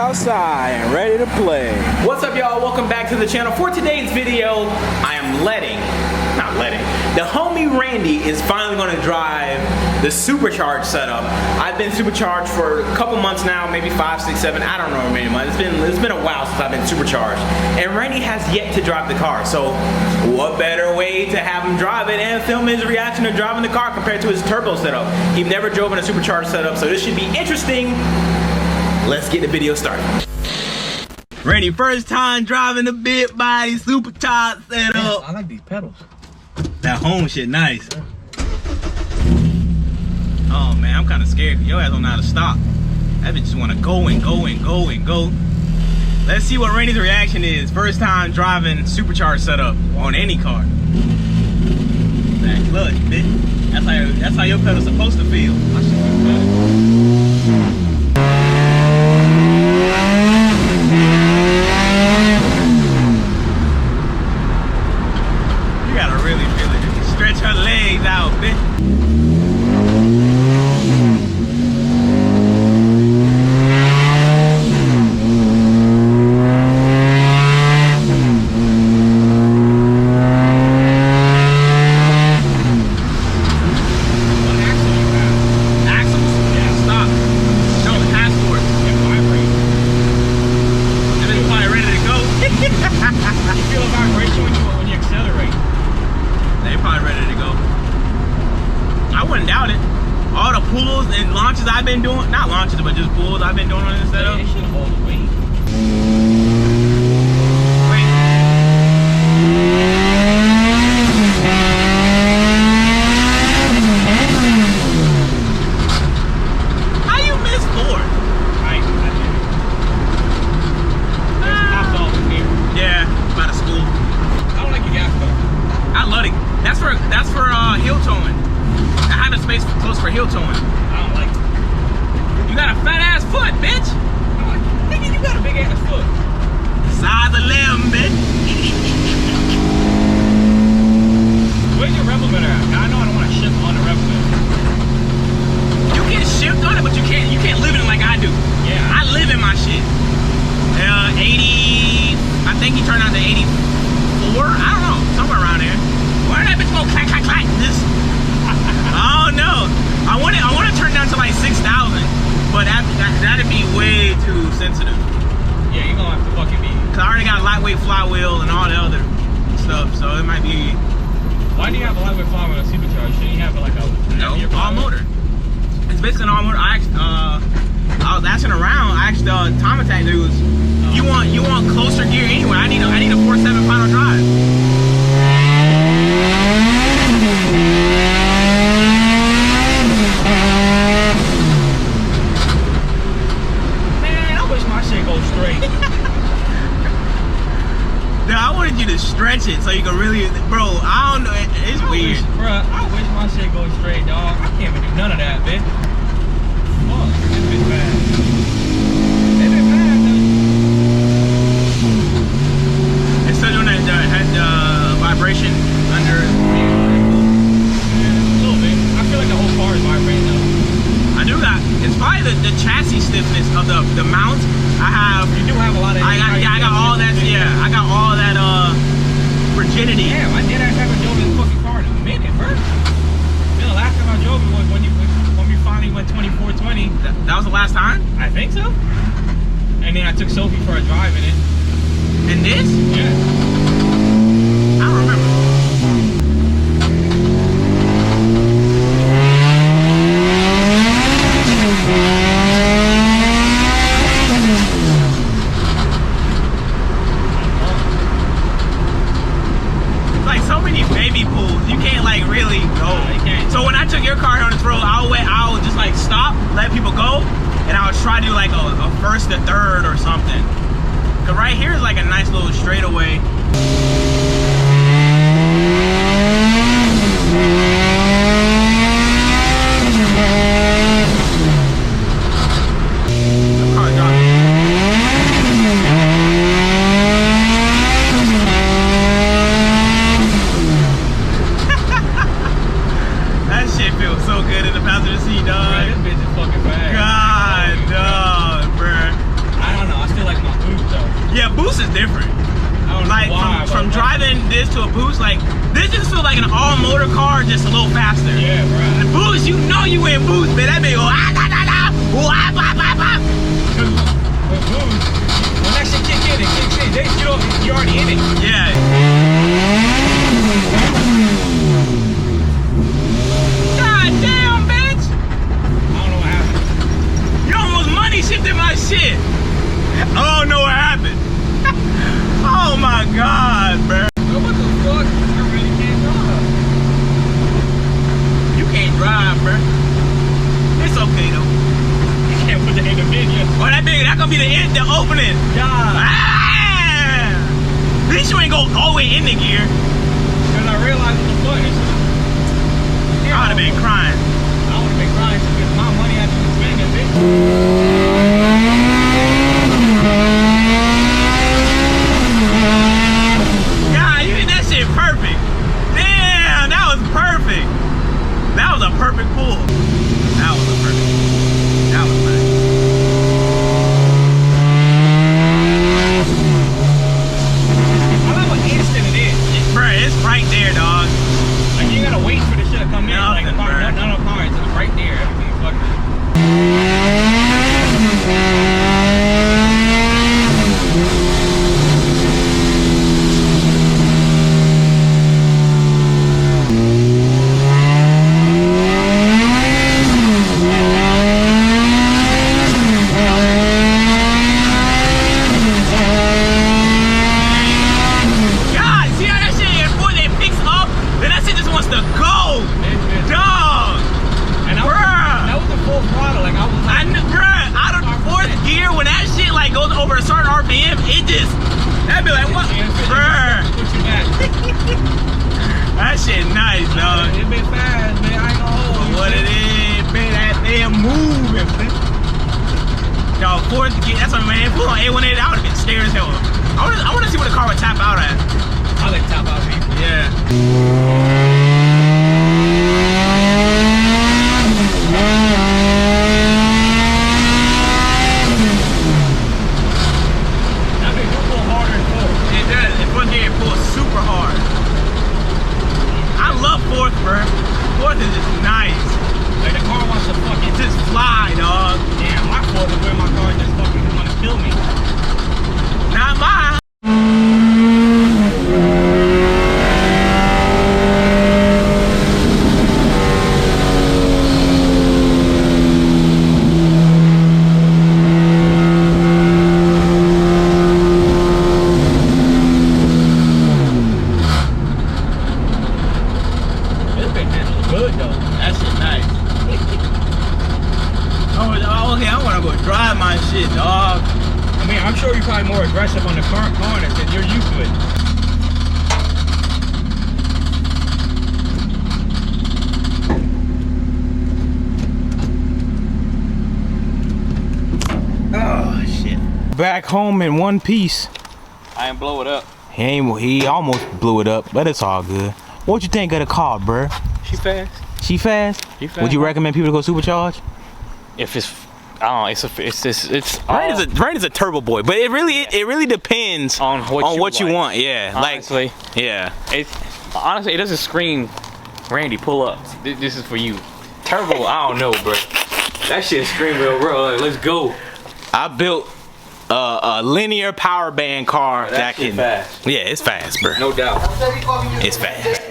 outside and ready to play. What's up, y'all? Welcome back to the channel. For today's video, I am the homie Randy is finally going to drive the Supercharged setup. I've been Supercharged for a couple months now, maybe 5, 6, 7, I don't know many months. It's been a while since I've been Supercharged. And Randy has yet to drive the car, so what better way to have him drive it and film his reaction to driving the car compared to his turbo setup. He never drove in a Supercharged setup, so this should be interesting. Let's get the video started. Randy, first time driving a big body Supercharged setup. I like these pedals. That home shit nice. Oh man, I'm kind of scared. Your ass don't know how to stop. That bitch just want to go and go and go and go. Let's see what Randy's reaction is. First time driving Supercharged setup on any car. That clutch, bitch. That's how your pedal's supposed to feel. I should do better. Stretch her legs out, bitch. I've been doing, not launches, but just pulls I've been doing on this setup. It should hold the weight. Wait. How you miss four? I did it. There's hot dogs in here. Yeah, by the school. I don't like your gas though. I love it. That's for heel towing. I have a space close for heel towing. I don't like it. You got a fat ass foot, bitch. Nigga, you got a big ass foot. Size 11, bitch. Where's your Rebel Better at? I know I don't want to shift on the Rebel Better. You can shift on it, but you can't live in it like I do. Yeah. I live in my shit. 80, I think he turned out to 84. I don't know, somewhere around there. Where did that bitch go clack, clack, clack? This. Oh no. I want to turn down to like 6,000. But that'd be way too sensitive. Yeah, you're gonna have to fucking be. Cause I already got a lightweight flywheel and all the other stuff, so it might be. Why do you have a lightweight flywheel on a Supercharged? Shouldn't you have like a all motor? It's basically an all motor. I was asking around. I asked Tom Attack dudes, you want closer gear anyway? I need a 4.7 final drive. I wanted you to stretch it so you can really, bro. I don't know. It's weird, bro. I wish my shit goes straight, dog. I can't even do none of that, bitch. Fuck, this bitch bad. This bitch bad, dude. It's still doing that vibration under. Yeah, a little bit. I feel like the whole car is vibrating though. I do got. It's probably the chassis stiffness of the mount. I have. You do have a lot of. I got all that. Yeah, I got all that rigidity. Damn, I did haven't drove this fucking car in a minute, bro. The last time I drove it was when we finally went 2420. That was the last time? I think so. And then I took Sophie for a drive in it. In this? Yeah. I don't remember. So when I took your car on this road, I would just like stop, let people go, and I would try to do like a first to third or something. Cause right here is like a nice little straightaway. Yeah, boost is different. I don't know Like why, from driving this to a boost, like this just feels like an all-motor car, just a little faster. Yeah, bro. The boost, you know you in boost, man. That big go ah da da da, ah blah blah blah. When that shit kick in, it kicks in. You're already in it. Yeah. God damn, bitch! I don't know what happened. You almost money shifted my shit. I don't know what happened. Oh my God, bro. Bro, what the fuck? I really can't drive. You can't drive, bro. It's okay though. You can't put the end of it yet. Oh, that gonna be the end, the opening. God. Ah! At least you ain't go all the way in the gear. Because I realized what the fuck is. I would have been crying. I would have been crying to get my money after you spend that bitch. God, you did that shit perfect. Damn, that was perfect. That was a perfect pull. That was a perfect. That was nice. I love what instant it is. Bruh, it's right there, dog. Like you gotta wait for the shit to come in. Like Nothing, bruh. none of the power, it's right there. Everything's fucking. God, see how that shit before it picks up, then that shit just wants to go. Dog. And that was a full throttle. Like I was like, I know, bruh, out of fourth gear, when that shit like goes over a certain RPM, it just, that'd be like, what? Bruh. put you back. That shit nice, dog. It been fast, man. I ain't gonna hold you. What it is, man, that damn moving, man. Yo, fourth gear, that's what, man. Pull on A18, I would've been scared as hell. I wanna see what the car would tap out at. I like top out people. Yeah. That bitch will pull harder than four. It does. It front gear pulls super hard. I love fourth, bro. Fourth is just nice. Like the car wants to fucking Just fly, dog. damn. My fourth is where my car just fucking wanna kill me. Not mine. This bitch handles good though. That shit nice. Oh, okay, I wanna go drive my shit, dog. I mean, I'm sure you're probably more aggressive on the current corners because you're used to it. Oh shit. Back home in one piece. I ain't blow it up. He almost blew it up, but it's all good. What you think of the car, bruh? She fast. She fast? She fast. Would you recommend people to go supercharged? If it's, I don't know. It's Ryan is a turbo boy, but it really depends on what you like. want. Yeah, Honestly, like yeah. Honestly, it doesn't scream, Randy, pull up. This is for you. Turbo, I don't know, bro. That shit scream real, Like, let's go. I built a linear power band car that shit can. fast. Yeah, it's fast, bro. No doubt. It's fast.